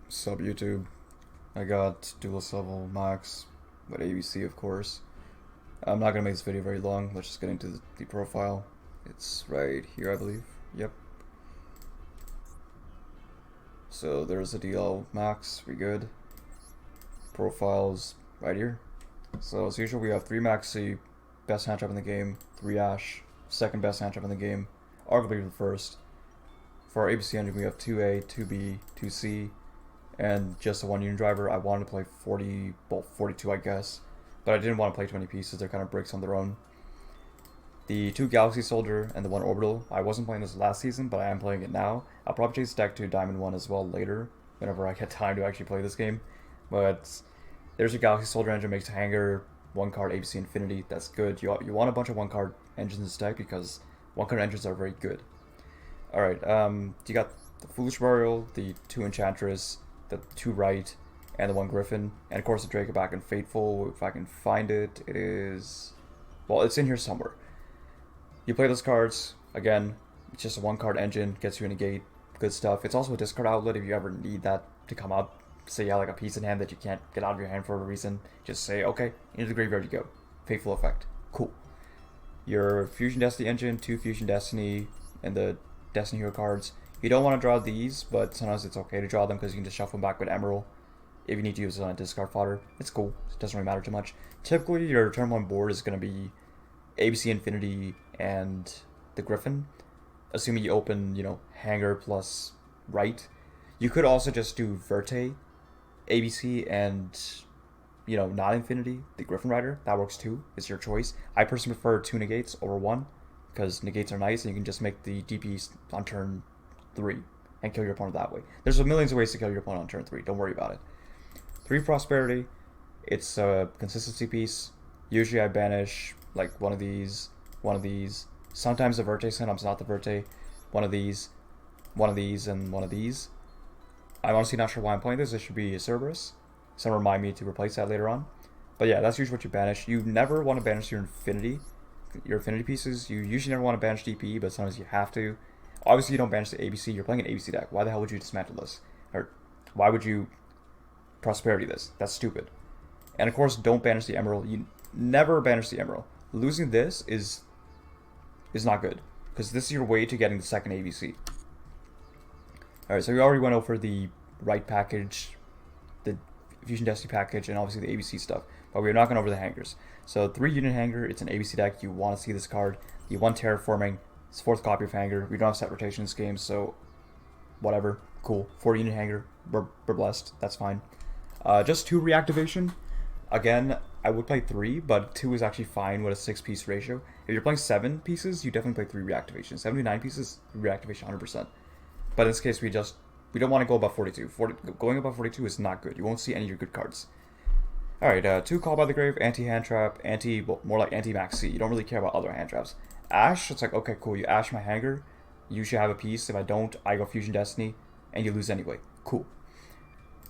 Sub YouTube. I got Duelist level max with ABC, of course. I'm not gonna make this video very long. Let's just get into the profile. It's right here, I believe. Yep. So there's the DL max. We good. Profiles right here. So as usual, we have 3 Maxi, best hand trap in the game. 3 Ash, second best hand trap in the game. Arguably the first. For our ABC engine, we have 2A, 2B, 2C, and just a 1 unit driver. I wanted to play 40, well, 42, I guess, but I didn't want to play 20 pieces. They're kind of bricks on their own. The 2 Galaxy Soldier and the 1 Orbital. I wasn't playing this last season, but I am playing it now. I'll probably change deck to Diamond 1 as well later, whenever I get time to actually play this game. But there's your Galaxy Soldier engine, makes a hanger, 1 card ABC Infinity. That's good. You want a bunch of 1 card engines in this deck because 1 card engines are very good. Alright, you got the Foolish Burial, the 2 Enchantress, the 2 Right, and the 1 Griffin, and of course the Dracoback and Fateful. If I can find it, it is... well, it's in here somewhere. You play those cards, again, it's just a 1 card engine, gets you a negate, good stuff. It's also a discard outlet if you ever need that to come up. Say you have like a piece in hand that you can't get out of your hand for a reason, just say, okay, into the graveyard you go. Fateful effect. Cool. Your Fusion Destiny engine, 2 Fusion Destiny, and the Destiny Hero cards. You don't want to draw these, but sometimes it's okay to draw them because you can just shuffle them back with Emerald. If you need to use it on a discard fodder, it's cool. It doesn't really matter too much. Typically, your turn 1 board is going to be ABC Infinity and the Griffin, assuming you open, Hanger plus Right. You could also just do Verte, ABC, and, not Infinity, the Griffin Rider. That works too. It's your choice. I personally prefer 2 negates over 1, because negates are nice and you can just make the DPE on turn 3 and kill your opponent that way. There's millions of ways to kill your opponent on turn 3. Don't worry about it. 3 Prosperity. It's a consistency piece. Usually I banish like one of these, sometimes the Verte, sometimes not the Verte, one of these, and one of these. I'm honestly not sure why I'm playing this. It should be a Cerberus. Someone remind me to replace that later on. But yeah, that's usually what you banish. You never want to banish your Infinity pieces. You usually never want to banish DPE, but sometimes you have to. Obviously, you don't banish the ABC. You're playing an ABC deck. Why the hell would you dismantle this? Or why would you Prosperity this? That's stupid. And of course, don't banish the Emerald. You never banish the Emerald. Losing this is not good, because this is your way to getting the second ABC. Alright, so we already went over the Right package, the Fusion Destiny package, and obviously the ABC stuff, but we're not going over the hangers. So 3 unit hanger, it's an ABC deck. You want to see this card. You want terraforming. It's 4th copy of hanger. We don't have set rotation in this game, so whatever. Cool. 4 unit hanger. We're blessed. That's fine. Just 2 reactivation. Again, I would play 3, but 2 is actually fine with a 6-piece ratio. If you're playing 7 pieces, you definitely play 3 reactivation. 79 pieces, reactivation 100%. But in this case, we don't want to go above 42. Going above 42 is not good. You won't see any of your good cards. Alright, 2 Call by the Grave, anti-hand trap, more like anti-max C. You don't really care about other hand traps. Ash, it's like, okay, cool, you Ash my hanger, you should have a piece. If I don't, I go Fusion Destiny, and you lose anyway. Cool.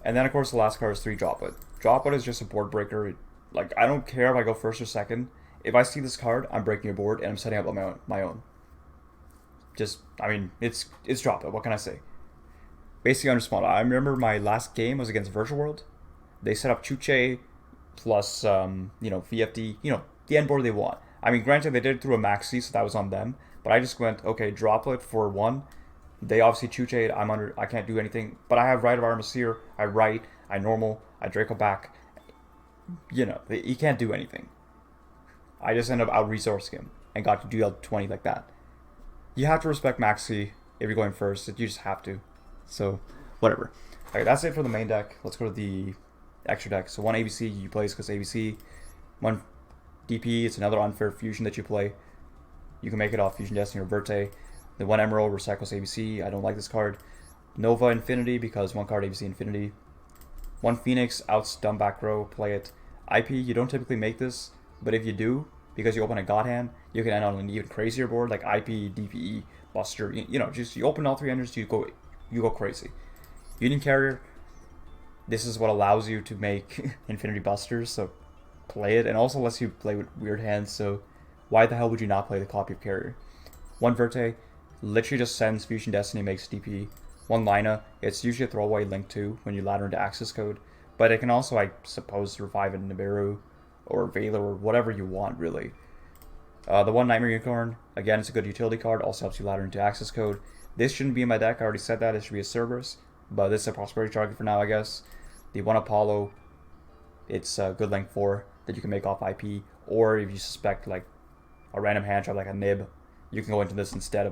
And then, of course, the last card is 3 Droplet. Droplet is just a board breaker. Like, I don't care if I go first or second. If I see this card, I'm breaking a board, and I'm setting up my own. Just, I mean, it's Droplet, what can I say? Basically, underspawn. I remember my last game was against Virtual World. They set up Chuche plus, VFD, the end board they want. I mean, granted, they did it through a maxi, so that was on them. But I just went, okay, Droplet for 1. They obviously Chuche, I can't do anything. But I have Right of Armaseer, I Right, I Normal, I Dracoback. He can't do anything. I just end up out-resourcing him and got to DL 20 like that. You have to respect maxi if you're going first. You just have to. So, whatever. Alright, that's it for the main deck. Let's go to the extra deck. So 1 ABC you play because ABC. 1 DPE, it's another unfair fusion that you play. You can make it off Fusion Destiny or Verte. The 1 Emerald recycles ABC. I don't like this card. Nova Infinity because 1 card ABC Infinity. 1 Phoenix, outs dumb back row, play it. IP, you don't typically make this, but if you do, because you open a God Hand, you can end on an even crazier board like IP, DPE, Buster. Just you open all 3 engines, you go crazy. Union Carrier, this is what allows you to make Infinity Busters, so play it, and also lets you play with weird hands, so why the hell would you not play the copy of Carrier? 1 Verte, literally just sends Fusion Destiny, makes DP. One Lina, it's usually a throwaway link too when you ladder into access code, but it can also, I suppose, revive a Nibiru or Veiler or whatever you want, really. The one Nightmare Unicorn, again, it's a good utility card, also helps you ladder into access code. This shouldn't be in my deck, I already said that, it should be a Cerberus, but this is a prosperity target for now, I guess. The one Apollo, it's a good link 4 that you can make off IP, or if you suspect like a random hand trap like a Nib, you can go into this instead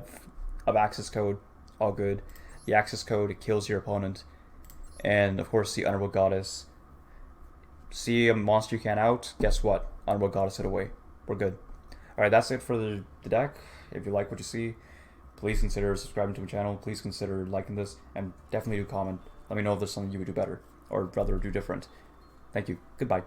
of access code, all good. The access code, it kills your opponent. And of course the Underworld Goddess. See a monster you can't out, guess what? Underworld Goddess it away. We're good. Alright, that's it for the deck. If you like what you see, please consider subscribing to my channel. Please consider liking this, and definitely do comment. Let me know if there's something you would do better, or rather do different. Thank you. Goodbye.